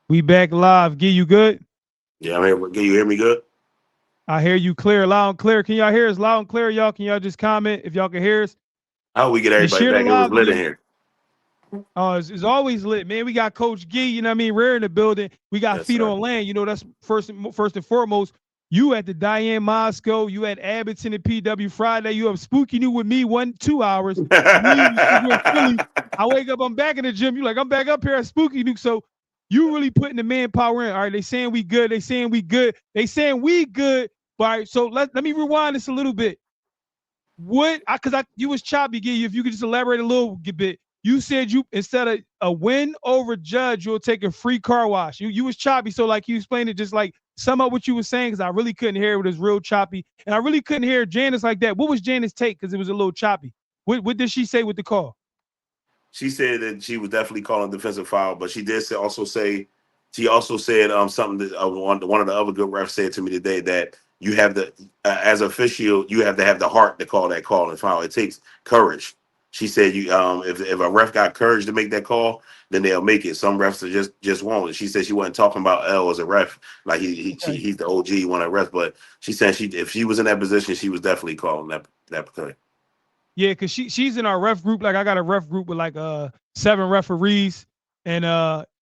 We back live. Gee, you good? Yeah, I'm here. Can you hear me good? I hear you clear, loud and clear. Can y'all hear us loud and clear? Y'all, can y'all just comment if y'all can hear us? How we get And everybody share the back? It was live lit in again. here. It's always lit, man. We got Coach Gee, you know what I mean? Rare in the building. We got Yes, feet sir. on land. You know, that's first and foremost. You at the Diane Moscow. You at Abbottson and PW Friday. You have Spooky New with me 2 hours. You in Philly. I wake up, I'm back in the gym. You like, I'm back up here at Spooky New. So you really putting the manpower in. All right, they saying we good. They saying we good. They saying we good. But all right, so let me rewind this a little bit. What? Because you was choppy, Gee. If you could just elaborate a little bit. You said you instead of a win over Judge, you'll take a free car wash. You was choppy, so like you explained it, just like sum up what you were saying, because I really couldn't hear it. It was real choppy, and I really couldn't hear Janice like that. What was Janice' take? Because it was a little choppy. What did she say with the call? She said that she was definitely calling defensive foul, but she did also say she also said something that one of the other good refs said to me today that you have the as official you have to have the heart to call that call and foul. It takes courage. She said you if a ref got courage to make that call, then they'll make it. Some refs are just won't. She said she wasn't talking about L as a ref, like Okay. he's the OG one of ref, but she said if she was in that position, she was definitely calling that play. Yeah, because she's in our ref group. Like I got a ref group with like 7 referees, and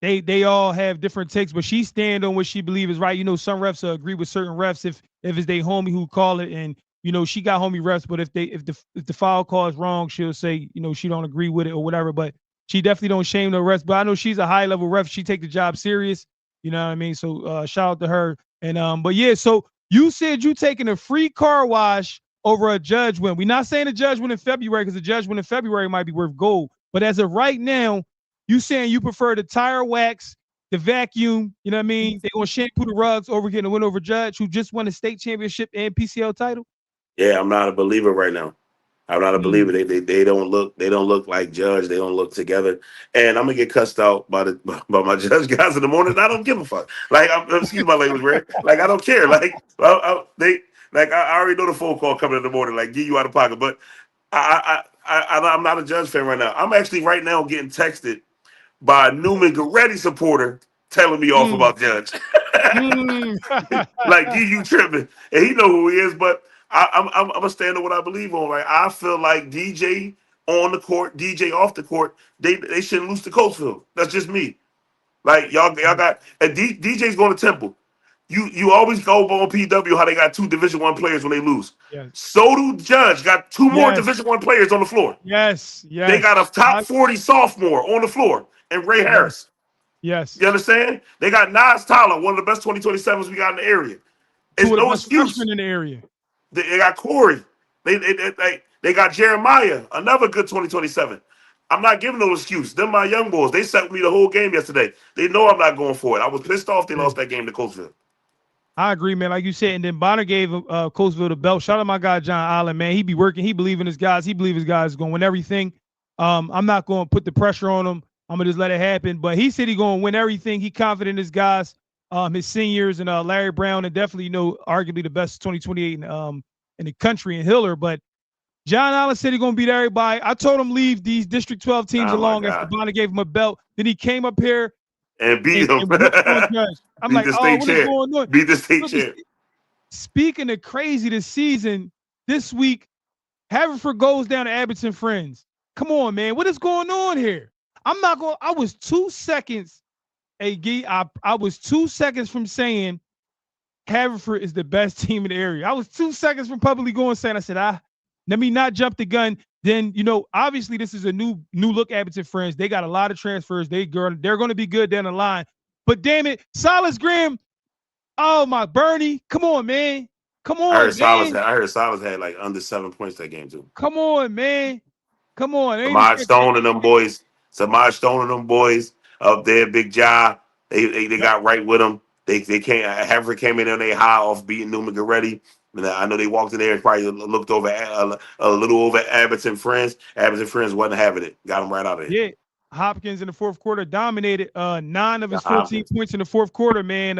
they all have different takes, but she stand on what she believes is right. You know, some refs agree with certain refs if it's they homie who call it, and you know she got homie refs. But if the foul call is wrong, she'll say you know she don't agree with it or whatever. But she definitely don't shame the refs. But I know she's a high level ref. She take the job serious. You know what I mean? So shout out to her. And but yeah, so you said you taking a free car wash over a Judge win. We're not saying a Judge win in February because a Judge win in February might be worth gold. But as of right now, you saying you prefer the tire wax, the vacuum, you know what I mean? They're gonna shampoo the rugs over getting a win over Judge who just won a state championship and PCL title. Yeah, I'm not a believer right now. I'm not a believer. Mm. They don't look like Judge. They don't look together. And I'm gonna get cussed out by the by my Judge guys in the morning. I don't give a fuck. Like excuse my language, man. Like I don't care. Like they like I already know the phone call coming in the morning. Like get you out of pocket. But I'm not a Judge fan right now. I'm actually right now getting texted by a Newman Goretti supporter telling me off Mm. about Judge. Mm. Like you tripping, and he know who he is. But I'm gonna stand on what I believe on. Right, I feel like DJ on the court, DJ off the court, they shouldn't lose to Coatesville. That's just me. Like y'all got and DJ's going to Temple. You always go on PW how they got 2 Division I players when they lose. Yes. So do Judge got 2 more Yes. Division I players on the floor. Yes. They got Yes. a top 40 sophomore on the floor and Ray Yes. Harris. Yes. You understand? They got Nas Tyler, one of the best 2027s we got in the area. Two It's of the no best excuse. freshmen in the area. They got Corey. They got Jeremiah, another good 2027. I'm not giving no excuse. Them my young boys. They set me the whole game yesterday. They know I'm not going for it. I was pissed off they Yeah. lost that game to Coatesville. I agree, man. Like you said, and then Bonner gave Coastville the belt. Shout out to my guy John Allen, man. He be working. He believe in his guys. He believe his guys going to win everything. I'm not going to put the pressure on him. I'm gonna just let it happen. But he said he going to win everything. He confident in his guys, his seniors, and Larry Brown, and definitely arguably the best 2028 in the country in Hiller. But John Allen said he's going to beat everybody. I told him leave these District 12 teams Oh my along after God. Bonner gave him a belt. Then he came up here And beat and, him. and whooped on Judge. I'm Beat like, the oh, state what is champ. going on? Beat the state Look, champ. speaking of crazy this season, this week, Haverford goes down to Abbottson Friends. Come on, man. What is going on here? I'm not going. I was 2 seconds, I was 2 seconds from saying Haverford is the best team in the area. I was 2 seconds from publicly going saying, I said, let me not jump the gun. Then, obviously this is a new look Abbottson Friends. They got a lot of transfers. They're going to be good down the line. But damn it, Silas Graham, oh my Bernie, come on, man. Come on, man. I heard Silas had like under 7 points that game too. Come on, man. Come on. Ain't Samaj expected. Stone and them boys. Samaj Stone and them boys up there, big job. They Yep. got right with them. They came. Haverford came in and they high off beating Newman Goretti. And I know they walked in there and probably looked over a little over Abbottson Friends. Abbottson Friends wasn't having it. Got them right out of there. Yeah. Hopkins in the fourth quarter dominated 9 of Yeah, his 14 Hopkins. points in the fourth quarter, man.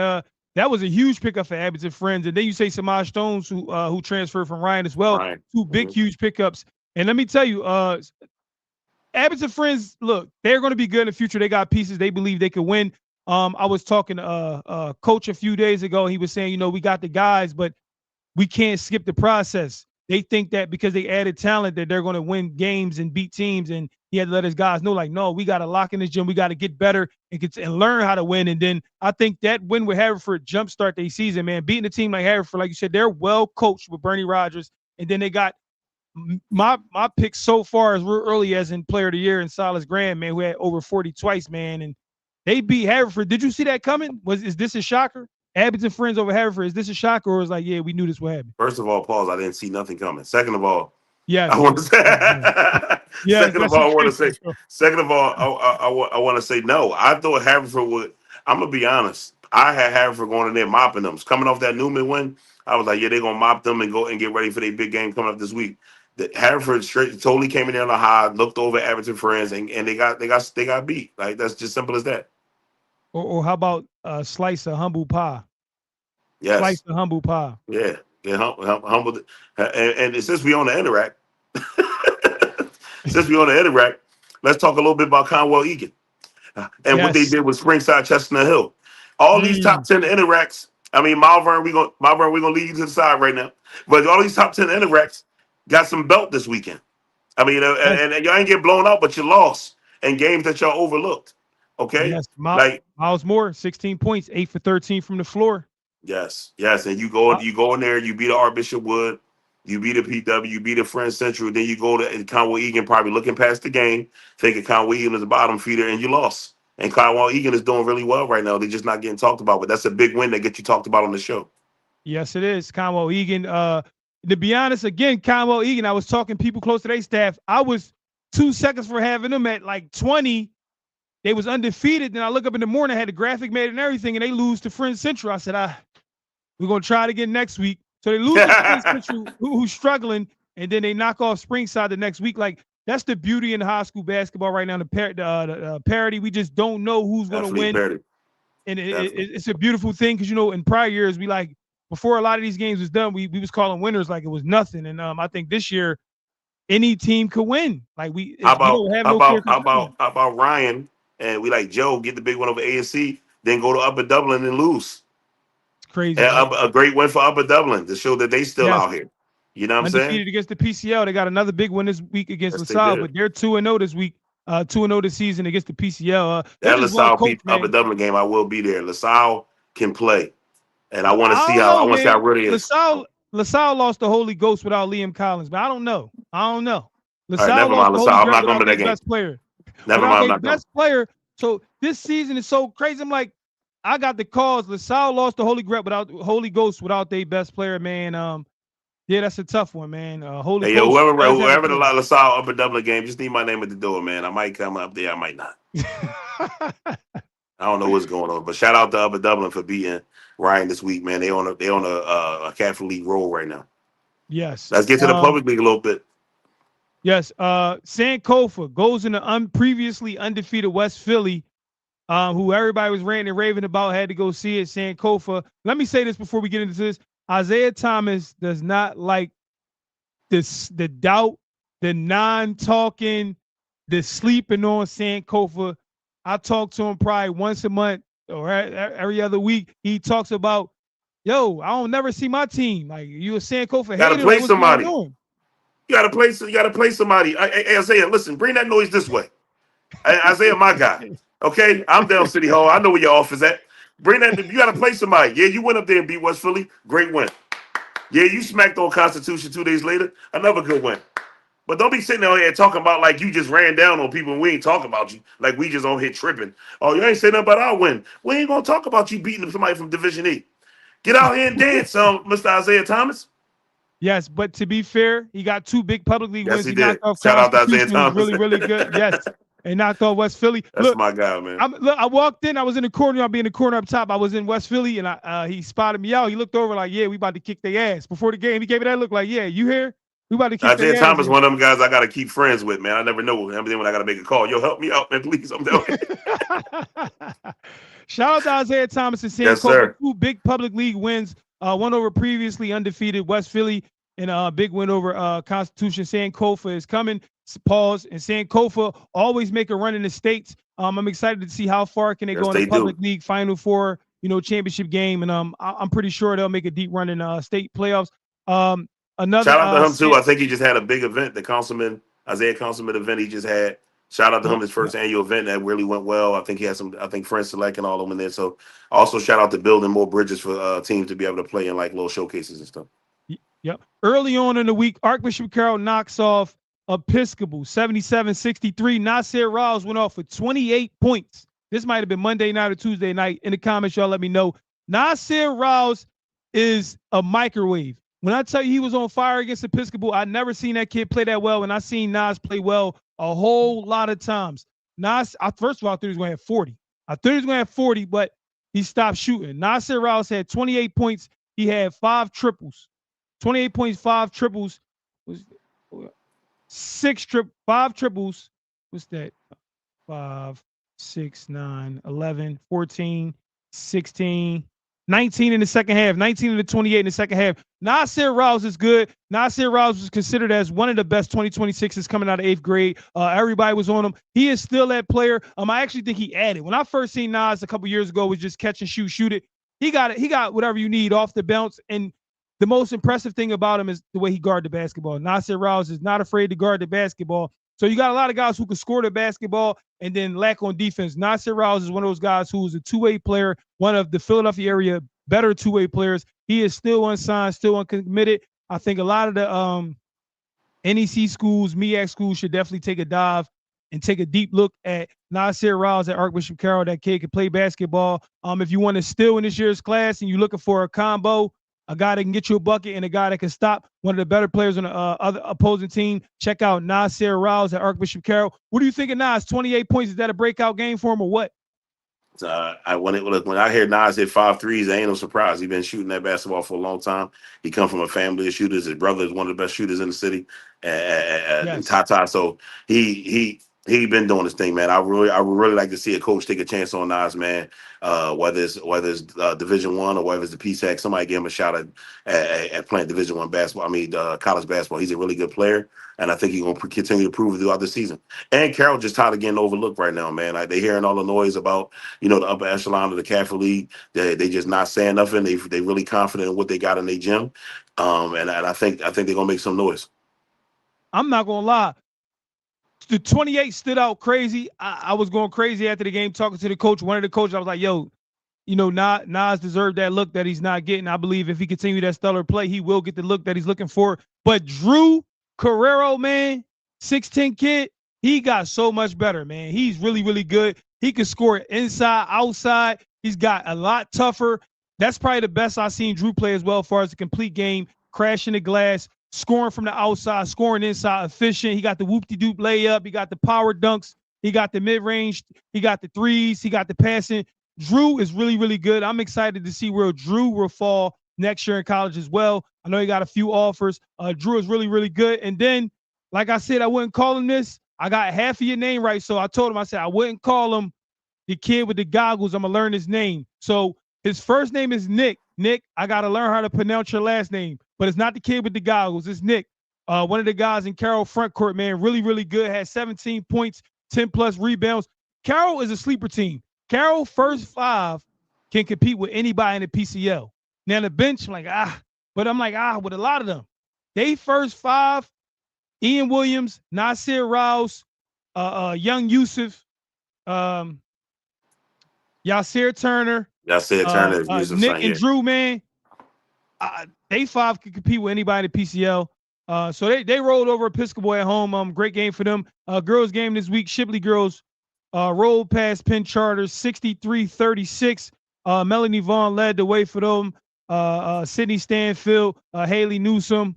That was a huge pickup for Abbottson Friends. And then you say Samaj Stones, who transferred from Ryan as well. Ryan. Two big, Mhm. huge pickups. And let me tell you, Abbott's and Friends, look, they're going to be good in the future. They got pieces. They believe they could win. I was talking to coach a few days ago. He was saying, we got the guys, but we can't skip the process. They think that because they added talent that they're going to win games and beat teams. And he had to let his guys know, like, no, we got to lock in this gym. We got to get better and learn how to win. And then I think that win with Haverford jumpstart their season, man. Beating a team like Haverford, like you said, they're well coached with Bernie Rogers. And then they got my pick so far as real early as in player of the year in Silas Graham, man, who had over 40 twice, man. And they beat Haverford. Did you see that coming? Is this a shocker? Abbott's and Friends over Haverford. Is this a shocker, or is like, yeah, we knew this would happen? First of all, pause. I didn't see nothing coming. Second of all, I Yes. want to say. Yes, Second of all, I want to say. Second of all, I want to say no. I thought Haverford would. I'm gonna be honest. I had Haverford going in there mopping them. Coming off that Newman win, I was like, yeah, they're gonna mop them and go and get ready for their big game coming up this week. The Haverford straight totally came in there on the high, looked over Abbott's and Friends, and they got beat. Like that's just simple as that. Or how about a slice of humble pie? Yes. Slice of humble pie. Yeah. Humble. And since we on the interact, let's talk a little bit about Conwell Egan and what they did with Springside, Chestnut Hill. All these top 10 interacts. I mean, Malvern, we're gonna leave you to the side right now. But all these top 10 interacts got some belt this weekend. I mean, and y'all ain't get blown out, but you lost in games that y'all overlooked. Okay. Yes. Miles Moore, 16 points, 8 for 13 from the floor. Yes. And you go in there, you beat a Bishop Wood, you beat a PW, you beat a Friends Central, then you go to Conwell Egan, probably looking past the game, thinking Conwell Egan is a bottom feeder, and you lost. And Conwell Egan is doing really well right now. They're just not getting talked about, but that's a big win that gets you talked about on the show. Yes, it is. Conwell Egan. To be honest, again, Conwell Egan, I was talking people close to their staff. I was 2 seconds for having them at like 20. They was undefeated. Then I look up in the morning, I had the graphic made and everything, and they lose to Friends Central. I said, we're going to try it again next week. So they lose to Friends Central, who's struggling, and then they knock off Springside the next week. Like, that's the beauty in high school basketball right now, the parity. We just don't know who's going to win. Parity. And it's a beautiful thing because, in prior years, before a lot of these games was done, we was calling winners like it was nothing. And I think this year, any team could win. Like how about Ryan and we like Joe get the big one over ASC, then go to Upper Dublin and lose. It's crazy. And a great win for Upper Dublin to show that they still out here. You know what I'm saying? Undefeated against the PCL. They got another big one this week against LaSalle, but they're 2-0 this week. 2-0 this season against the PCL. That LaSalle Upper Dublin game, I will be there. LaSalle can play, and I want to see how real it is. LaSalle lost the Holy Ghost without Liam Collins, but I don't know. LaSalle never mind, LaSalle. I'm not going to that game. Best player. Never mind. I'm best player. So this season is so crazy. I'm like, I got the calls. LaSalle lost the Holy Ghost without their best player, man. Yeah, that's a tough one, man. Ghost. Whoever the LaSalle Upper Dublin game, just need my name at the door, man. I might come up there, I might not. I don't know what's going on, but shout out to Upper Dublin for beating Ryan this week, man. They on a Catholic League roll right now. Yes. Let's get to the public league a little bit. Yes. Sankofa goes into previously undefeated West Philly, who everybody was ranting and raving about, had to go see it. Sankofa. Let me say this before we get into this. Isaiah Thomas does not like the doubt, the non-talking, the sleeping on Sankofa. I talk to him probably once a month or every other week. He talks about, yo, I don't never see my team. Like, you a Sankofa hater. Gotta play somebody. You gotta play somebody. Hey, Isaiah, listen, bring that noise this way. Isaiah, my guy. Okay, I'm down City Hall. I know where your office at. Bring that. You got to play somebody. Yeah, you went up there and beat West Philly. Great win. Yeah, you smacked on Constitution 2 days later. Another good win. But don't be sitting out here talking about like you just ran down on people and we ain't talking about you. Like we just on here tripping. Oh, you ain't saying nothing about our win. We ain't going to talk about you beating somebody from Division E. Get out here and dance, Mr. Isaiah Thomas. Yes, but to be fair, he got 2 big public league wins. He knocked off Shout out to Isaiah Thomas. Really, really good. Yes. And knocked off West Philly. That's my guy, man. I walked in. I was in the corner. I'll be in the corner up top. I was in West Philly, and he spotted me out. He looked over like, yeah, we about to kick their ass. Before the game, he gave me that look like, yeah, you here? We about to kick their ass. Isaiah Thomas, one of them guys I got to keep friends with, man. I never know. And then when I got to make a call, yo, help me out, man, please. I'm down here. Shout out to Isaiah Thomas and Sankofa. Yes, sir. 2 big public league wins. One over previously undefeated West Philly, and a big win over Constitution. Sankofa is coming Pause. And Sankofa always make a run in the states. I'm excited to see how far can they Yes, go in the they public do. league Final Four, championship game, and I'm pretty sure they'll make a deep run in state playoffs. Um, another Shout out to him too. I think he just had a big event, the Councilman Isaiah Councilman event he just had. Shout out to Yep, him, his yep, first annual event that really went well. I think he had some. I think Friends Select and all of them in there. So also shout out to building more bridges for teams to be able to play in like little showcases and stuff. yep. Early on in the week, Archbishop Carroll knocks off Episcopal 77-63. Nasir Riles went off for 28 points. This might have been Monday night or Tuesday night. In the comments, y'all let me know. Nasir Riles is a microwave. When I tell you he was on fire against Episcopal, I never seen that kid play that well, and I seen Nas play well a whole lot of times. Nas, first of all, I thought he was going to have 40. I thought he was going to have 40, but he stopped shooting. Nasir Riles had 28 points. He had 5 triples. 28 points, 5 triples. Was 5 triples. What's that? 5, 6, 9, 11, 14, 16, 19 in the second half, 19 in the 28 in the second half. Nasir Riles is good. Nasir Riles was considered as one of the best 2026s coming out of 8th grade. Everybody was on him. He is still that player. I actually think he added. When I first seen Nas a couple years ago, was just catch and shoot it. He got it. He got whatever you need off the bounce. And the most impressive thing about him is the way he guarded the basketball. Nasir Riles is not afraid to guard the basketball. So you got a lot of guys who can score the basketball and then lack on defense. Nasir Riles is one of those guys who is a two-way player, one of the Philadelphia area better two-way players. He is still unsigned, still uncommitted. I think a lot of the NEC schools, MEAC schools should definitely take a dive and take a deep look at Nasir Riles at Archbishop Carroll. That kid can play basketball. If you want to steal in this year's class and you're looking for a combo, a guy that can get you a bucket and a guy that can stop one of the better players on the other opposing team, check out Nasir Riles at Archbishop Carroll. What do you think of Nas? 28 points. Is that a breakout game for him or what? When I hear Nas hit 5 threes, I ain't no surprise. He's been shooting that basketball for a long time. He come from a family of shooters. His brother is one of the best shooters in the city, and Yes. Tata. So he been doing his thing, man. I would really like to see a coach take a chance on Nas, man. Whether it's Division 1 or whether it's the PSAC, somebody give him a shot at playing Division 1 basketball. College basketball. He's a really good player, and I think he's gonna continue to prove it throughout the season. And Carroll just tired of getting overlooked right now, man. Like, they hearing all the noise about the upper echelon of the Catholic League. They just not saying nothing. They really confident in what they got in their gym, and I think they're gonna make some noise. I'm not gonna lie. The 28 stood out crazy. I was going crazy after the game talking to the coach. One of the coaches, I was like, yo, Nas deserved that look that he's not getting. I believe if he continues that stellar play, he will get the look that he's looking for. But Drew Carrero, man, 6'10 kid, he got so much better, man. He's really, really good. He can score inside, outside. He's got a lot tougher. That's probably the best I've seen Drew play as well, as far as a complete game, crashing the glass, scoring from the outside, scoring inside, efficient. He got the whoop-de-doop layup. He got the power dunks. He got the mid-range. He got the threes. He got the passing. Drew is really, really good. I'm excited to see where Drew will fall next year in college as well. I know he got a few offers. Drew is really, really good. And then, like I said, I wouldn't call him this. I got half of your name right. So I told him, I said, I wouldn't call him the kid with the goggles. I'm going to learn his name. So his first name is Nick. Nick, I got to learn how to pronounce your last name. But it's not the kid with the goggles. It's Nick. One of the guys in Carroll front court, man. Really, really good. Had 17 points, 10-plus rebounds. Carroll is a sleeper team. Carroll first 5 can compete with anybody in the PCL. Now the bench, but I'm like, with a lot of them. They first 5, Ian Williams, Nasir Rouse, Young Yusuf, Yasir Turner, Yusuf Nick son, and yeah. Drew, man. They 5 can compete with anybody in the PCL. So they rolled over Episcopal at home. Great game for them. Girls game this week. Shipley girls rolled past Penn Charters 63-36. Melanie Vaughn led the way for them. Sydney Stanfield, Haley Newsom.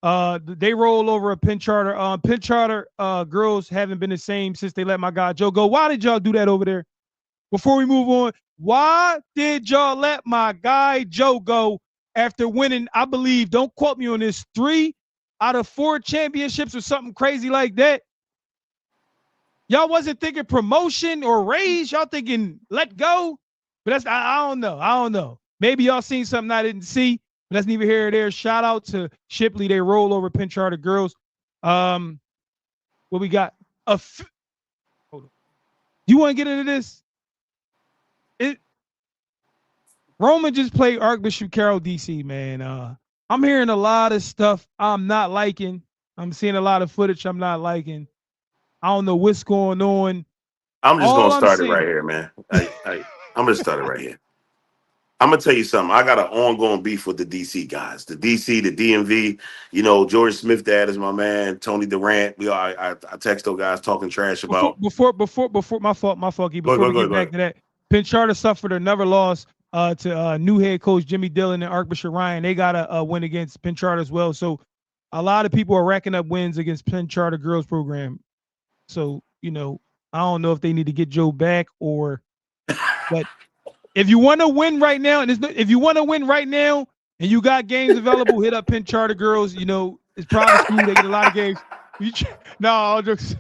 They roll over a Penn Charter. Penn Charter girls haven't been the same since they let my guy Joe go. Why did y'all do that over there? Before we move on, why did y'all let my guy Joe go after winning, I believe, don't quote me on this, 3 out of 4 championships or something crazy like that? Y'all wasn't thinking promotion or raise. Y'all thinking let go. But I don't know. I don't know. Maybe y'all seen something I didn't see. But that's neither here or there. Shout out to Shipley. They roll over Penn Charter girls. what we got? A f- Hold on. You want to get into this? It Roman just played Archbishop Carroll DC, man. I'm hearing a lot of stuff I'm not liking. I'm seeing a lot of footage I'm not liking. I don't know what's going on. I'm just gonna All I'm start it right saying, here, man. I'm gonna start it right here. I'm gonna tell you something. I got an ongoing beef with the DC guys, the DC, the DMV. You know, George Smith, dad is my man. Tony Durant. I text those guys talking trash about. before my fault, Gee, Go ahead, before go we ahead, get go back ahead. to that, Penn Charter suffered another loss to new head coach Jimmy Dillon and Archbishop Ryan. They got a win against Penn Charter as well. So a lot of people are racking up wins against Penn Charter girls program. So I don't know if they need to get Joe back or, but if you want to win right now, and if you want to win right now, and you got games available, hit up Penn Charter girls. It's private school; they get a lot of games. No, I'm just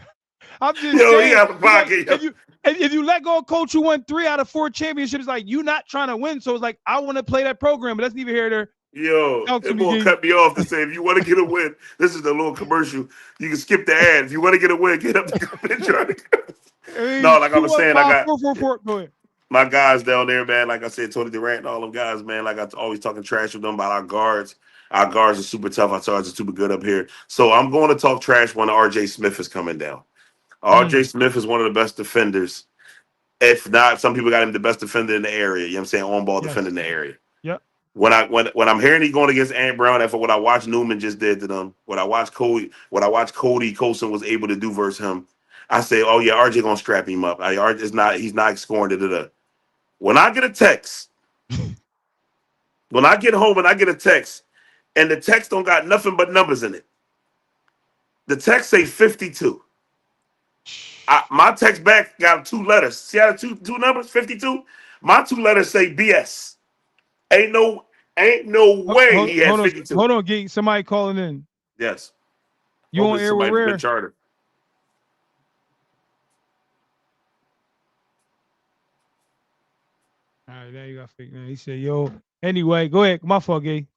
Yo, he saying, out the it's like pocket. Yo. if you let go of coach who won 3 out of 4 championships, like you not trying to win. So it's like I want to play that program, but that's neither here nor there. Yo, Talk to that me, boy G. cut me off to say, if you want to get a win, this is the little commercial. You can skip the ad. If you want to get a win, get up the picture. I No, mean, like I two was one saying, I five got four four four. Go ahead. my guys down there, man. Like I said, Tony Durant and all them guys, man. Like I always talking trash with them about our guards. Our guards are super tough. Our guards are super good up here. So I'm going to talk trash when RJ Smith is coming down. RJ Mm, Smith is one of the best defenders. If not, some people got him the best defender in the area. You know what I'm saying? On ball defender in yes. the area. Yep. When I'm hearing he going against Ant Brown after what I watched Newman just did to them, what I watched Cody Colson was able to do versus him, I say, oh yeah, RJ gonna strap him up. He's not scoring. Da, da, da. When I get a text, when I get home and I get a text, and the text don't got nothing but numbers in it. The text say 52. My text back got 2 letters. See how the two numbers, 52? My 2 letters say BS. Ain't no ain't no way Hold, he had hold on, 52. hold on, Gee. Somebody calling in. Yes. You Hopefully on Air Wit somebody from the Rare? charter. All right, now you got fake. Now he said, "Yo." Anyway, go ahead. My fault, Gay.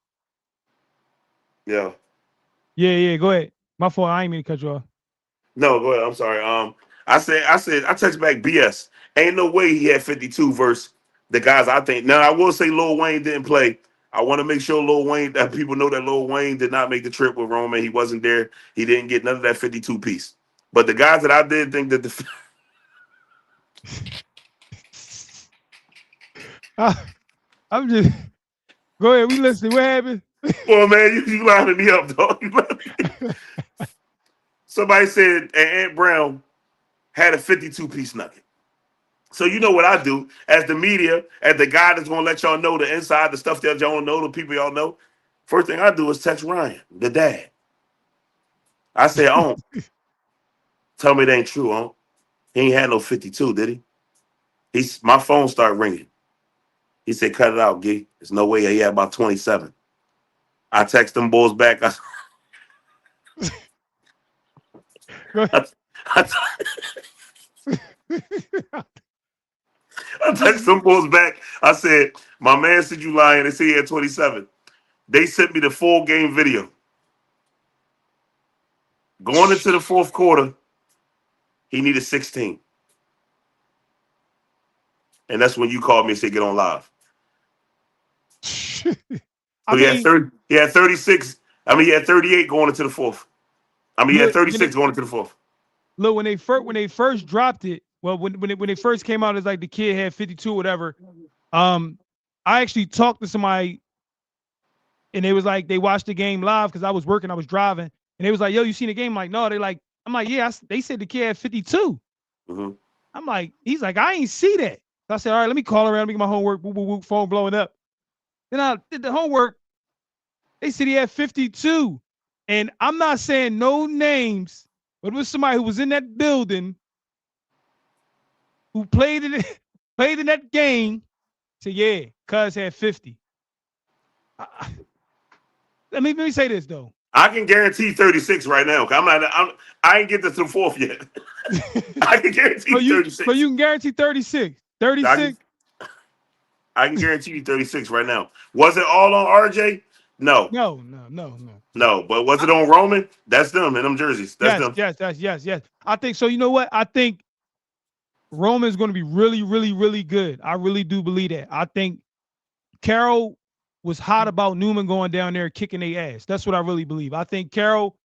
Yeah. Yeah, yeah. Go ahead. My fault. I ain't mean to cut you off. No, go ahead. I'm sorry. I text back BS. Ain't no way he had 52 versus the guys I think. Now I will say Lil Wayne didn't play. I want to make sure Lil Wayne that people know that Lil Wayne did not make the trip with Roman. He wasn't there. He didn't get none of that 52 piece. But the guys that I did think that the I, I'm just go ahead. We listening. What happened? boy man, you lining me up, dog. Somebody said Aunt Brown had a 52 piece nugget. So you know what I do as the media, as the guy that's gonna let y'all know the inside, the stuff that y'all don't know, the people y'all know. First thing I do is text Ryan, the dad. I say, "Oh, tell me it ain't true, oh. He ain't had no 52, did he?" My phone started ringing. He said, "Cut it out, G. There's no way he had about 27." I text them boys back. Go ahead. I, I, I text them boys back. I said, "My man said you lying. They say he had 27." They sent me the full game video. Going into the fourth quarter, he needed 16. And that's when you called me and said, "Get on live." I So mean, he had 36. I mean, he had 38 going into the fourth. I mean, he had look when 36 they going into the fourth. look when they first dropped it. Well, when they first came out, it's like the kid had 52 or whatever. Um, I actually talked to somebody and they was like they watched the game live because I was working, I was driving, and they was like, "Yo, you seen the game?" I'm like, no, they like, I'm like, yeah, they said the kid had 52. Mm-hmm. I'm like, he's like, I ain't see that. So I said, all right, let me call around, let me get my homework. Woo, woo, woo, phone blowing up. Then I did the homework. They said he had 52, and I'm not saying no names, but it was somebody who was in that building who played in it, played in that game. Said, yeah, Cuz had 50. I, let me say this though. I can guarantee 36 right now. I ain't get to the fourth yet. I can so guarantee you so 36. you can guarantee 36. I can 36. I can guarantee you 36 right now. Was it all on RJ? No, No. no. But was it on Roman? That's them in them jerseys. That's Yes, them. yes, yes. I think so. You know what? I think Roman's going to be really, really, really good. I really do believe that. I think Carroll was hot about Newman going down there kicking their ass. That's what I really believe. I think Carroll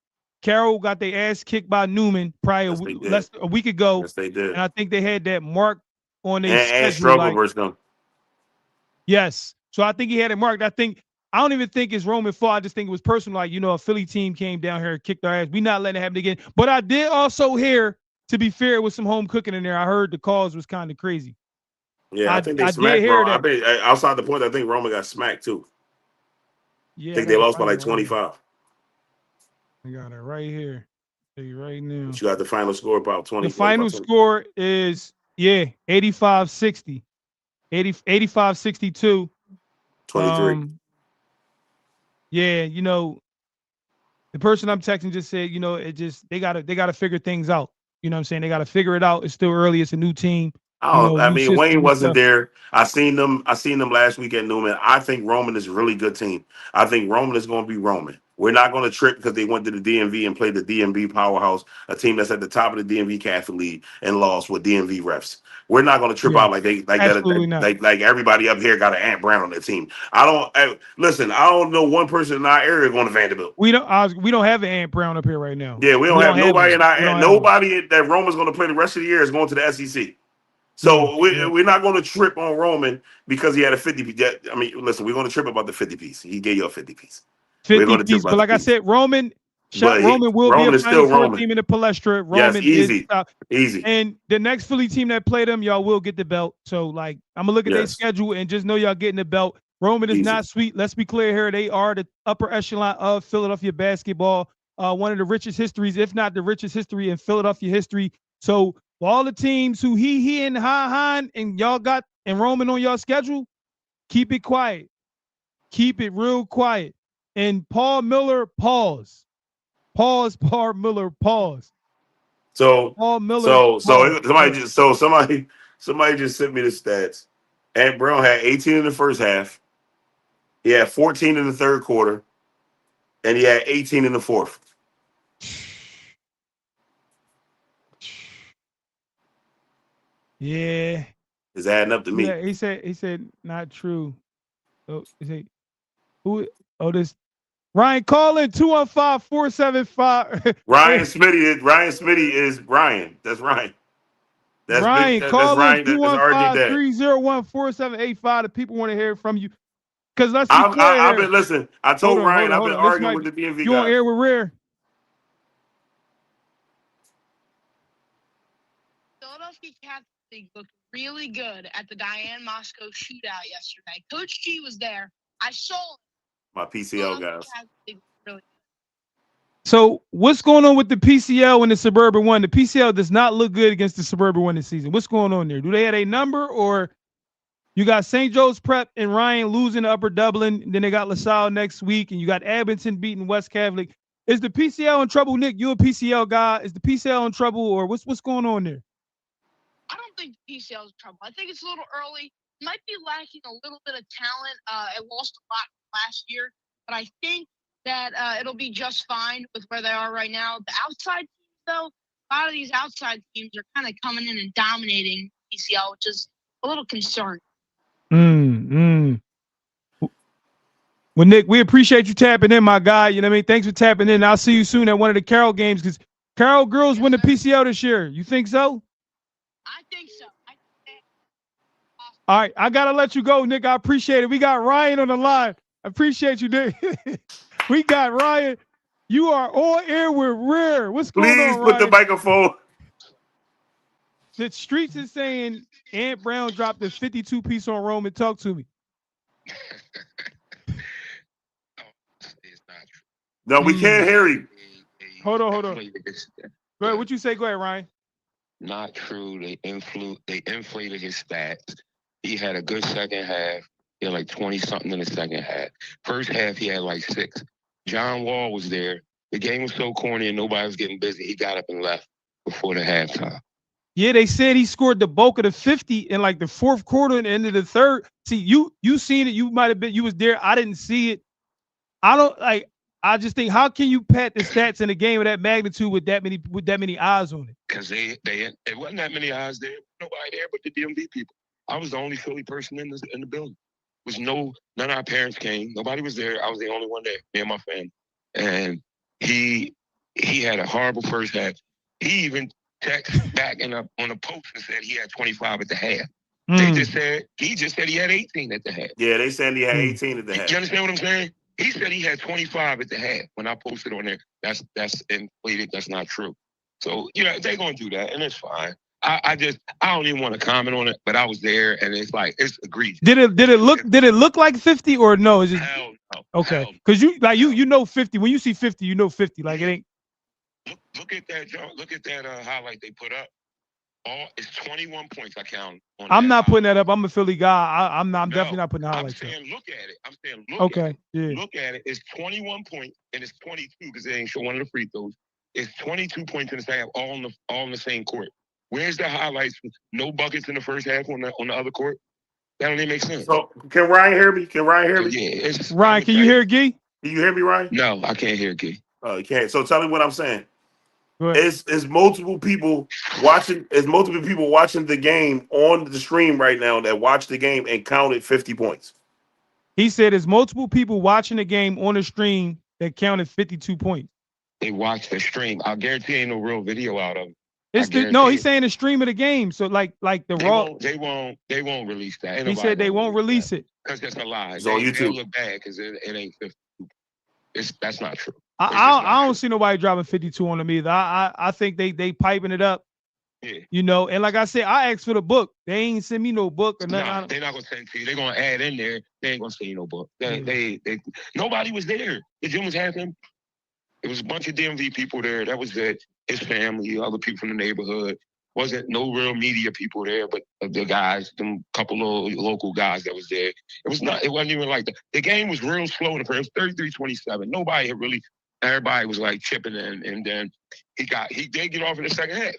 got their ass kicked by Newman probably Yes, they did. less a week ago, Yes, they did. and I think they had that mark on their And schedule. struggle Like, versus them. yes, so I think he had it marked. I don't even think it's Roman fault. I just think it was personal. Like, a Philly team came down here and kicked our ass. We not letting it happen again. But I did also hear, to be fair, with some home cooking in there, I heard the cause was kind of crazy. Yeah, I think they I did smacked hear Roman. I that. bet outside the point, I think Roman got smacked too. I Yeah, I think they got it lost by right like here. 25. I got it right here. Tell you right now. But you got the final score about The 20, like about final 20. score is 85-60. 85-62. 23. Yeah, the person I'm texting just said, it just they gotta figure things out. You know what I'm saying? They gotta figure it out. It's still early. It's a new team. I New mean, Wayne system and wasn't stuff. there. I seen them. I seen them last week at Newman. I think Roman is a really good team. I think Roman is going to be Roman. We're not going to trip because they went to the DMV and played the DMV powerhouse, a team that's at the top of the DMV Catholic League and lost with DMV refs. We're not going to trip Yeah, out like they like absolutely that. not. Like everybody up here got an Ant Brown on their team. Listen. I don't know one person in our area going to Vanderbilt. We don't have an Ant Brown up here right now. Yeah, we We don't have don't have nobody in one. We our don't have one. nobody that Roman's going to play the rest of the year is going to the SEC. Yeah, So yeah. we're not going to trip on Roman because he had a 50 piece. I mean, listen, we're going to trip about the 50 piece. He gave you a 50 piece. We're 50 going to trip piece. about But the like I piece. said, Roman will be a Roman is Final still Four Roman. team in the Palestra. Yes, Roman did easy. stop. Easy. And the next Philly team that played them, y'all will get the belt. So, like, I'm gonna look at their Yes, schedule and just know y'all getting the belt. Roman is easy. not sweet. Let's be clear here. They are the upper echelon of Philadelphia basketball. One of the richest histories, if not the richest history in Philadelphia history. So, for all the teams who he and Han and y'all got and Roman on y'all schedule, keep it quiet. Keep it real quiet. And Paul Miller, pause. Pause, Paul Miller, pause. So, Paul Miller, so, pause. so somebody just, so somebody just sent me the stats. Ant Brown had 18 in the first half. He had 14 in the third quarter, and he had 18 in the fourth. Yeah. It's adding up to me. Yeah, he said not true. Oh, he said who this Ryan Collin 215-475. Ryan Smitty. Ryan Smitty is Ryan. That's Ryan. That's big. Ryan That's Collin Ryan. That's RJ Dad. 215-301-4785. The people want to hear from you. Because let's be clear I've here. been listen. I Hold told on, Ryan hold on, I've hold been on. This arguing might with the DMV you on guys. air with Rare. Philadelphia Catholic looked really good at the Diane Moscow shootout yesterday. Coach G was there. I saw My PCL Philadelphia guys. Catholic really good. So what's going on with the PCL and the Suburban one? The PCL does not look good against the Suburban one this season. What's going on there? Do they have a number, or you got St. Joe's Prep and Ryan losing to Upper Dublin, and then they got LaSalle next week, and you got Abington beating West Catholic. Is the PCL in trouble, Nick? You a PCL guy? Is the PCL in trouble, or what's going on there? I don't think PCL is trouble. I think it's a little early. Might be lacking a little bit of talent. It lost a lot last year, but I think that it'll be just fine with where they are right now. The outside teams, though, a lot of these outside teams are kind of coming in and dominating PCL, which is a little concerning. Well, Nick, we appreciate you tapping in, my guy. You know what I mean? Thanks for tapping in. I'll see you soon at one of the Carroll games because Carroll girls win the PCL this year. You think so? I think so. All right, I gotta let you go, Nick. I appreciate it. We got Ryan on the line. I appreciate you, Nick. We got Ryan. You are on air with Rare. What's going Please on, put the Ryan? microphone. The streets is saying Ant Brown dropped a 52 piece on Roman. Talk to me. No, we can't hear you. Hold on. Go ahead. What you say? Go ahead, Ryan. Not true. They inflated his stats. He had a good second half. He had like 20 something in the second half. First half, he had like 6. John Wall was there. The game was so corny and nobody was getting busy. He got up and left before the halftime. Yeah, they said he scored the bulk of the 50 in like the fourth quarter and the end of the third. See, you seen it. You might have been. You was there. I didn't see it. I don't like. I just think, how can you pad the stats in a game of that magnitude with that many eyes on it? Because it wasn't that many eyes there. Nobody there but the DMV people. I was the only Philly person in the building. Was none of our parents came. Nobody was there. I was the only one there, me and my family. And he had a horrible first half. He even texted back on the post and said he had 25 at the half. He just said he had 18 at the half. Yeah, they said he had 18 at the half. You understand what I'm saying? He said he had 25 at the half. When I posted on there, that's inflated. That's not true. So they're gonna do that, and it's fine. I don't even want to comment on it, but I was there, and it's egregious. Did it look like 50 or no? It's just, hell no. Okay, because you know 50. When you see 50, you know 50. Like it ain't. Look at that, John. Look at that highlight they put up. It's 21 points. I count. I'm not putting that up. I'm a Philly guy. I'm definitely not putting the highlights up. I'm saying look at it. I'm saying look okay, at it. Yeah. Look at it. It's 21 points, and it's 22 because they ain't show one of the free throws. It's 22 points in the second half, all in the same court. Where's the highlights? No buckets in the first half on the other court. That don't even make sense. So can Ryan hear me? Yeah. Ryan, can you hear Gee? Can you hear me, Ryan? No, I can't hear Gee. Oh, you can't. So tell me what I'm saying. It's multiple people watching. It's multiple people watching the game on the stream right now that watched the game and counted 50 points. He said there's multiple people watching the game on the stream that counted 52 points. They watched the stream. I guarantee ain't no real video out of it. He's saying the stream of the game. So like the raw. They won't release that. He said they won't release it because that's a lie. It's on YouTube. They'll look bad because it ain't 52. That's not true. I don't see nobody dropping 52 on them either. I think they piping it up. Yeah. And like I said, I asked for the book. They ain't send me no book or nothing. No, they're not gonna send it to you. They're gonna add in there. They ain't gonna send you no book. They nobody was there. The gym was having. It was a bunch of DMV people there. That was it. His family, other people from the neighborhood. Wasn't no real media people there, but the guys, them couple of local guys that was there. It wasn't even like that. The game was real slow in the first. 33-27. Nobody had really. Everybody was like chipping in, and then he did get off in the second half.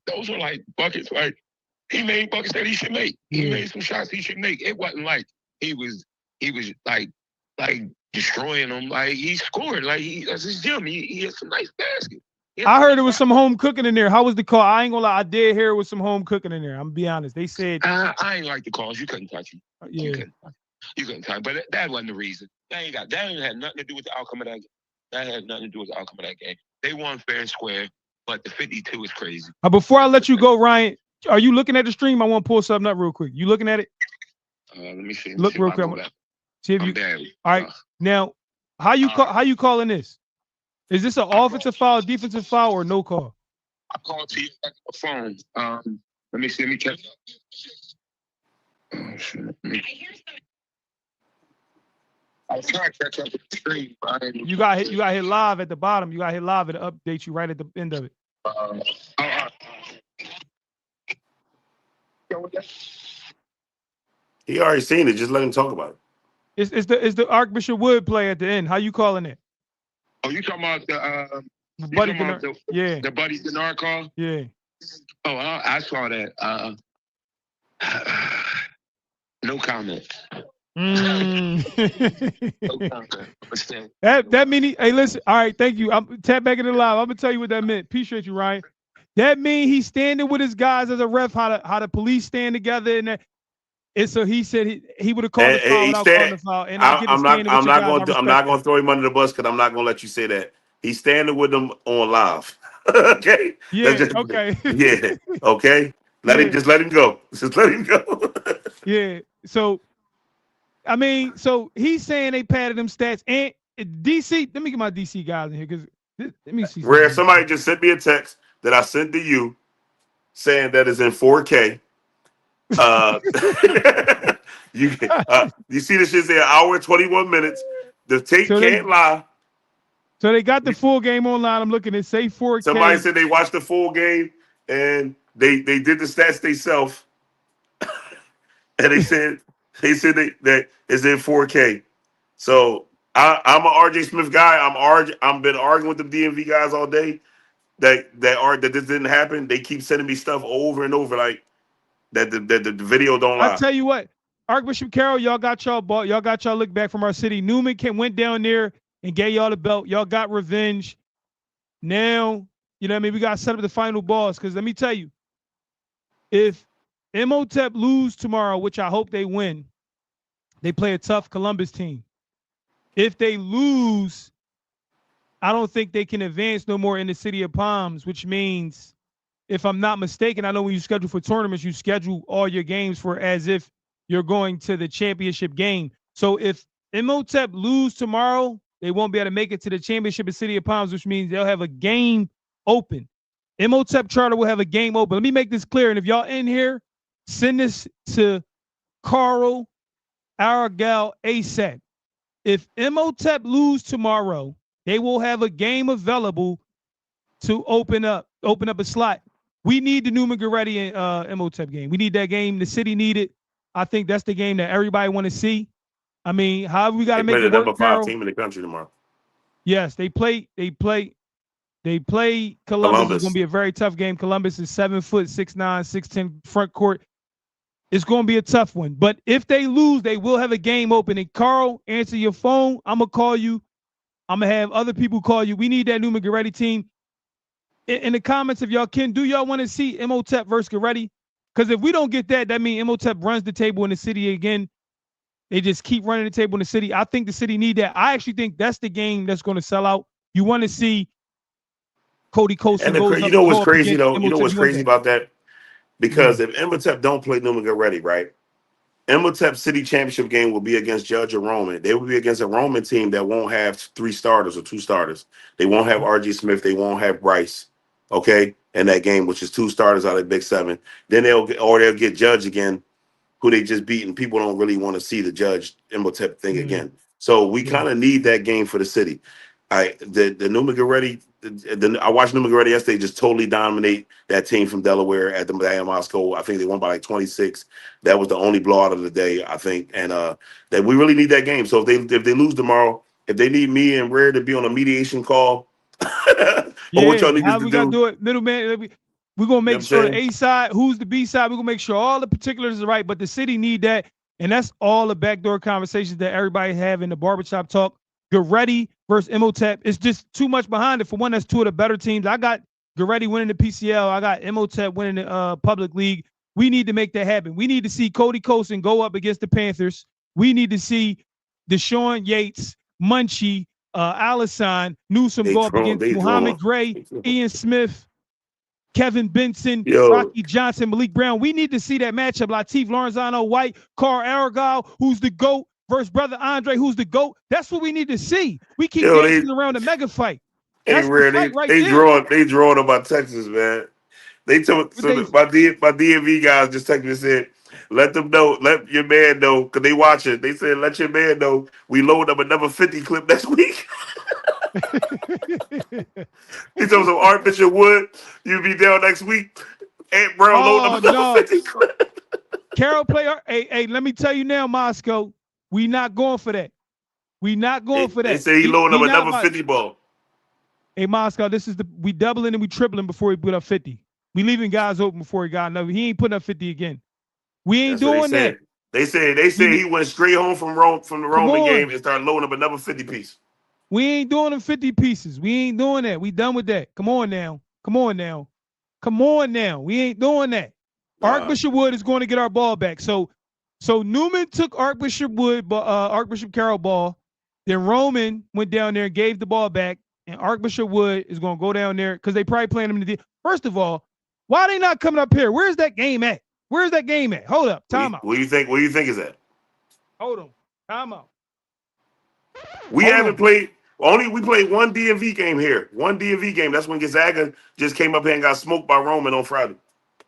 Those were like buckets. Like he made buckets that he should make. He made some shots he should make. It wasn't like he was like destroying them. Like he scored. Like that's his gym. He had some nice baskets. I heard it was some home cooking in there. How was the call? I ain't gonna lie. I did hear it was some home cooking in there. I'm gonna be honest. They said I ain't like the calls. You couldn't touch him. Yeah. You couldn't touch him. But that wasn't the reason. That ain't had nothing to do with the outcome of that game. That had nothing to do with the outcome of that game. They won fair and square, but the 52 is crazy. Before I let you go, Ryan, are you looking at the stream? I want to pull something up real quick. You looking at it? Let me see. Look real quick. See if you. All right. Now, how you calling this? Is this an offensive foul, defensive foul, or no call? I called to you on the phone. Let me see. Let me check. Oh shit. I was trying to catch up with the stream. You got hit live at the bottom. You got hit live and update you right at the end of it. He already seen it. Just let him talk about it. It's the Archbishop Wood play at the end. How you calling it? Oh, you talking about the Buddy Denard? Yeah. The Buddy Denard call? Yeah. Oh, I saw that. No comment. No comment. that mean hey, listen. All right, thank you. I'm tap back in the live. I'm gonna tell you what that meant. Appreciate you, Ryan. That mean he's standing with his guys as a ref. How the police stand together and that. And so he said he would have called the foul without calling the foul. And I'm not going to throw him under the bus because I'm not going to let you say that. He's standing with them on live. Okay. Yeah. Okay. Yeah. Okay. Let him go. Just let him go. Yeah. So, I mean, so he's saying they padded them stats and DC. Let me get my DC guys in here because let me see. Rare. Somebody just sent me a text that I sent to you saying that is in 4K. You see this shit say an hour and 21 minutes. The tape can't lie. So they got the full game online. I'm looking at say 4K. Somebody said they watched the full game and they did the stats themselves. And they said that it's in 4K. So I'm an RJ Smith guy. I've been arguing with the DMV guys all day that this didn't happen. They keep sending me stuff over and over like that the video don't lie. I tell you what, Archbishop Carroll, y'all got y'all ball. Y'all got y'all look back from our city. Newman went down there and gave y'all the belt. Y'all got revenge. Now, you know what I mean? We got to set up the final boss. Because let me tell you, if Imhotep lose tomorrow, which I hope they win, they play a tough Columbus team. If they lose, I don't think they can advance no more in the City of Palms, which means, if I'm not mistaken, I know when you schedule for tournaments, you schedule all your games for as if you're going to the championship game. So if Imhotep lose tomorrow, they won't be able to make it to the championship in City of Palms, which means they'll have a game open. Imhotep Charter will have a game open. Let me make this clear. And if y'all in here, send this to Carl, our gal, ASAP. If Imhotep lose tomorrow, they will have a game available to open up a slot. We need the Newman Goretti and Imhotep game. We need that game. The city need it. I think that's the game that everybody want to see. I mean, however we got They to make play it the work, number 5 Carol. team in the country tomorrow. Yes, they play Columbus. It's going to Columbus. be a very tough game. Columbus is 7 foot 6'9", 6'10" front court. It's going to be a tough one. But if they lose, they will have a game open. And Carl, answer your phone. I'm going to call you. I'm going to have other people call you. We need that Newman Goretti team. In the comments, if y'all can, do y'all want to see Imhotep versus Goretti? Because if we don't get that, that means Imhotep runs the table in the city again. They just keep running the table in the city. I think the city need that. I actually think that's the game that's going to sell out. You want to see Cody Colson And you know what's go up crazy against though? You know Imhotep. what's You want crazy that? about that? Yeah. Because if Imhotep don't play Newman Goretti, right? Imhotep City Championship game will be against Judge or Roman. They will be against a Roman team that won't have 3 starters or 2 starters. They won't have RG Smith. They won't have Bryce. Okay, in that game, which is 2 starters out of Big 7. Then they'll get Judge again, who they just beat, and people don't really want to see the Judge Imhotep thing Yeah. again. So we Yeah. kind of need that game for the city. The Newman Goretti, I watched Newman Goretti yesterday just totally dominate that team from Delaware at the Moscow. I think they won by like 26. That was the only blowout of the day, I think, and that we really need that game. So if they lose tomorrow, if they need me and Rare to be on a mediation call, or what y'all Yeah. need us How to we got to do, do it? Middleman. We're going to you know what make I'm sure the saying? A side, who's the B side, we're going to make sure all the particulars are right. But the city need that. And that's all the backdoor conversations that everybody have in the barbershop talk. Goretti versus Imhotep. It's just too much behind it. For one, that's 2 of the better teams. I got Goretti winning the PCL. I got Imhotep winning the public league. We need to make that happen. We need to see Cody Colson go up against the Panthers. We need to see Deshaun Yates, Munchie, Allison, Newsom go up against They Muhammad drawn. Gray, Ian Smith, Kevin Benson, Yo, Rocky Johnson, Malik Brown. We need to see that matchup. Latif Lorenzano White, Carl Aragao, who's the GOAT, versus Brother Andre, who's the GOAT. That's what we need to see. We keep yo, they dancing around the mega fight. hey That's the Rare, fight right there. they drawing about Texas, man. They told But they my DMV guys just texted me and said, let them know, let your man know, because they watch it. They said, let your man know we load up another 50 clip next week. He told some Archbishop Wood, you be down next week. Aunt Brown loading oh up another no. 50 clip. Carol player. Hey, let me tell you now, Moscow. We not going for that. We not going for They that. say he loading We up not another about. 50 ball. Hey, Moscow, this is we doubling and we tripling before we put up 50. We leaving guys open before he got another. He ain't putting up 50 again. We ain't That's what they doing that. said. They said he went straight home from the Come Roman game on. and started loading up another 50 piece. We ain't doing them 50 pieces. We ain't doing that. We done with that. Come on now. Come on now. Come on now. We ain't doing that. Nah. Archbishop Wood is going to get our ball back. So Newman took Archbishop Wood, Archbishop Carroll ball. Then Roman went down there and gave the ball back. And Archbishop Wood is going to go down there because they probably playing him in the. First of all, why are they not coming up here? Where's that game at? Where's that game at? Hold up. Time out. What do you think? What do you think is that? Hold on. Time out. We Hold haven't on. played. We played one DMV game here. One DMV game. That's when Gonzaga just came up here and got smoked by Roman on Friday.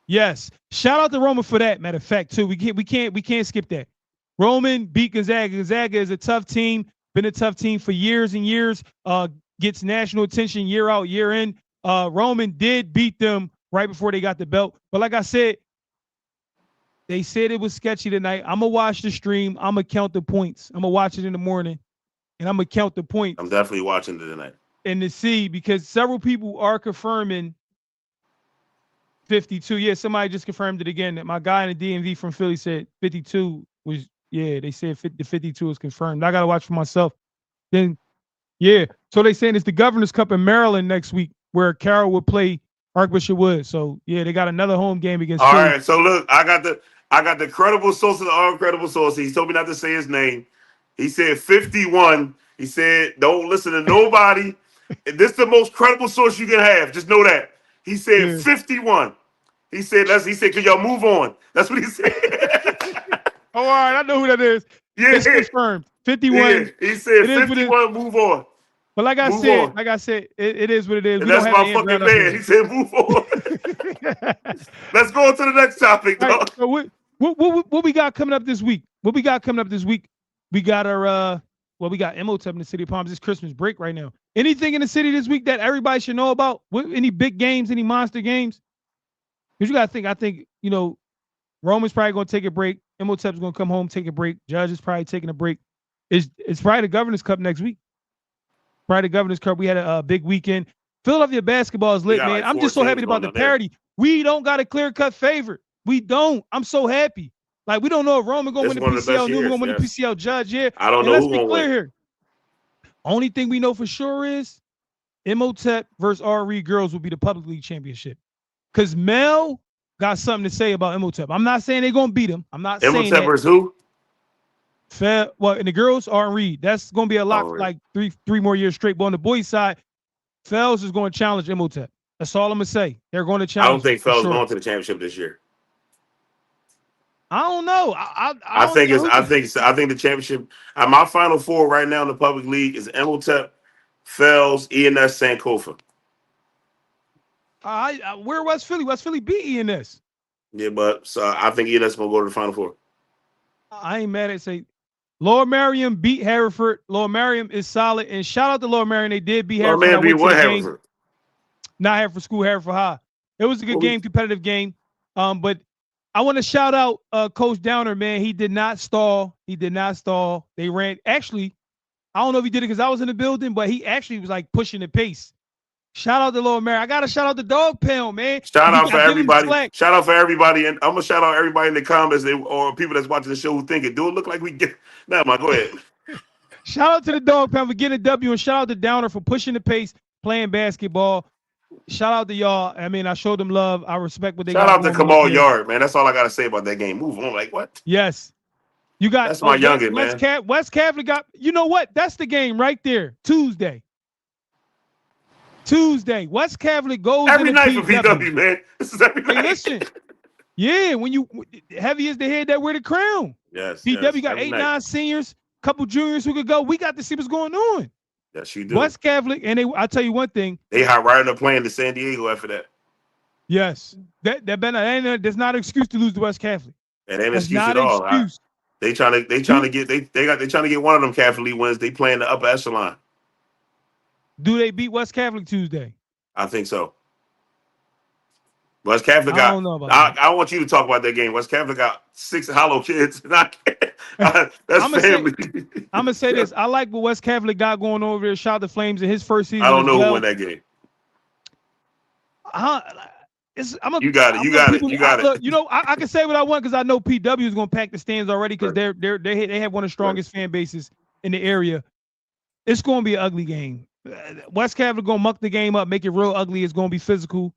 Yes. Shout out to Roman for that, matter of fact, too. We can't skip that. Roman beat Gonzaga. Gonzaga is a tough team, been a tough team for years and years, gets national attention year out, year in. Roman did beat them right before they got the belt. But like I said, they said it was sketchy tonight. I'm going to watch the stream. I'm going to count the points. I'm going to watch it in the morning, and I'm going to count the points. I'm definitely watching it tonight. And to see, because several people are confirming 52. Yeah, somebody just confirmed it again. That my guy in the DMV from Philly said 52 was Yeah, they said the 52 is confirmed. I gotta watch for myself. Then yeah, so they saying it's the Governor's Cup in Maryland next week, where Carroll will play Archbishop Wood. So yeah, they got another home game against All Philly. right, so look, I got the credible source of the uncredible source. He told me not to say his name. He said 51. He said, don't listen to nobody. This is the most credible source you can have. Just know that. He said Yeah. 51. He said, could y'all move on? That's what he said. Oh, all right, I know who that is. Yeah, It's confirmed. yeah. 51. He said It is what it is. 51, move on. But Move on. it is what it is. And We don't that's have my an Ant fucking Brown up man. here. He said, move on. Let's go on to the next topic, All right. dog. So what we got coming up this week? What we got coming up this week? We got our we got Imhotep in the City of Palms. It's Christmas break right now. Anything in the city this week that everybody should know about? Any big games? Any monster games? Because you got to think. I think Roman's probably going to take a break. Imhotep's going to come home, take a break. Judge is probably taking a break. It's probably the Governor's Cup next week. Probably the Governor's Cup. We had a big weekend. Philadelphia basketball is lit, man. Like I'm 4 just so teams happy about going the up there. parity. We don't got a clear-cut favorite. We don't. I'm so happy. Like, we don't know if Roman going to It's win the one of the best PCL. Newman years, going to win the yes. PCL. Judge, yeah. I don't And know let's who be gonna clear win. here. Only thing we know for sure is Imhotep versus R. Reed girls will be the public league championship. Because Mel got something to say about Imhotep. I'm not saying they're going to beat him. I'm not saying Imhotep that. versus who? Well, and the girls are Reed. That's going to be a lock for like three more years straight. But on the boys' side, Fells is going to challenge Imhotep. That's all I'm going to say. They're going to challenge. I don't think Fells sure. going to the championship this year. I don't know. I think the championship. My final four right now in the public league is Imhotep, Fells, ENS, Sankofa. Where West Philly? West Philly beat ENS. Yeah, but so I think ENS gonna go to the final four. I ain't mad at say. Lower Marion beat Hereford. Lower Marion is solid, and shout out to Lower Marion. They did beat Hereford. Man, beat what Hereford? Not Hereford School, Hereford High. It was a good game, competitive game. But I want to shout out Coach Downer, man. He did not stall. They ran. Actually, I don't know if he did it because I was in the building, but he actually was like pushing the pace. Shout out to Lower Marion. I got to shout out the Dog Pound, man. Shout out for everybody. Shout out for everybody. And I'm going to shout out everybody in the comments or people that's watching the show who think it. Do it look like we get. Nah, man, go ahead. Shout out to the Dog Pound for getting a W, and shout out to Downer for pushing the pace, playing basketball. Shout out to y'all. I mean, I showed them love. I respect what they got. Shout out to Kamal Yard, man. That's all I got to say about that game. Move on. Like, what? Yes. You got that's my youngin, man. West Catholic got, you know what? That's the game right there. Tuesday. West Catholic goes every night for PW, man. This is every night. Hey, listen. Yeah, when you heavy is the head that wear the crown. Yes. PW got 8-9 seniors, couple juniors who could go. We got to see what's going on. Yes, you do. West Catholic, and I'll tell you one thing. They hot right on the plane to San Diego after that. Yes. That's not an excuse to lose to West Catholic. It ain't an excuse at all. They trying to get one of them Catholic League wins. They play in the upper echelon. Do they beat West Catholic Tuesday? I think so. West Catholic got. I don't know about that. I want you to talk about that game. West Catholic got 6 hollow kids. That's family. I'm gonna say this. I like what West Catholic got going over there. Shout out to Flames in his first season. I don't know who won that game. You got it. Look, you know, I can say what I want because I know PW is gonna pack the stands already because they have one of the strongest fan bases in the area. It's gonna be an ugly game. West Catholic gonna muck the game up, make it real ugly. It's gonna be physical.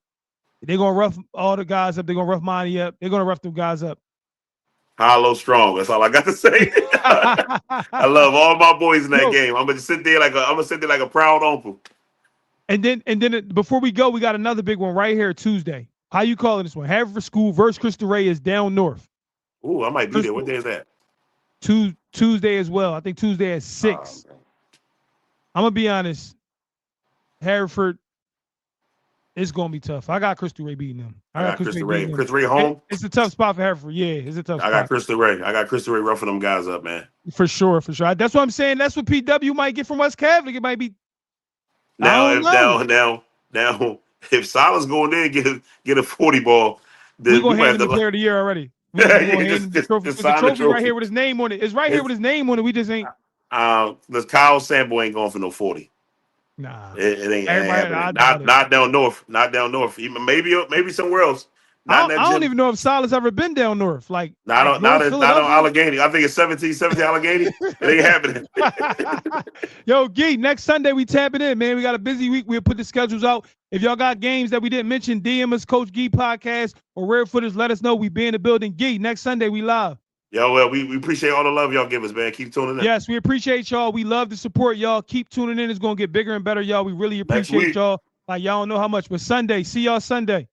They're gonna rough all the guys up. They're gonna rough Monty up. They're gonna rough them guys up. Hollow strong. That's all I got to say. I love all my boys in that game. I'm gonna sit there like a proud uncle. And then before we go, we got another big one right here Tuesday. How you calling this one? Haverford School versus Crystal Ray is down north. Ooh, I might be there. What day is that? Tuesday as well. I think Tuesday at 6. I'm gonna be honest. Hereford, it's gonna be tough. I got Crystal Ray beating them. I got Crystal Ray. Crystal Ray home. It's a tough spot for Hereford. Yeah, it's a tough spot. I got Crystal Ray roughing them guys up, man. For sure. That's what I'm saying. That's what PW might get from West Catholic. It might be. Now, if Silas go in there and get a 40 ball, then we're gonna hand him the player of the year already. We're gonna hand him the trophy. The trophy right here with his name on it. It's right here with his name on it. We just ain't. The Kyle Sambo ain't going for no 40. Nah, it ain't happening. Not down north. Not down north. Even maybe somewhere else. Not in that I don't gym. even know if Silas ever been down north. Like Not on North Allegheny. I think it's 1770 Allegheny. It ain't happening. Yo, Gee, next Sunday we tapping in, man. We got a busy week. We'll put the schedules out. If y'all got games that we didn't mention, DM us, Coach Gee Podcast or Rare Footage. Let us know. We be in the building. Gee, next Sunday we live. Yo, well, we appreciate all the love y'all give us, man. Keep tuning in. Yes, we appreciate y'all. We love the support, y'all. Keep tuning in. It's gonna get bigger and better, y'all. We really Next appreciate week. y'all. Like y'all don't know how much. But Sunday, see y'all Sunday.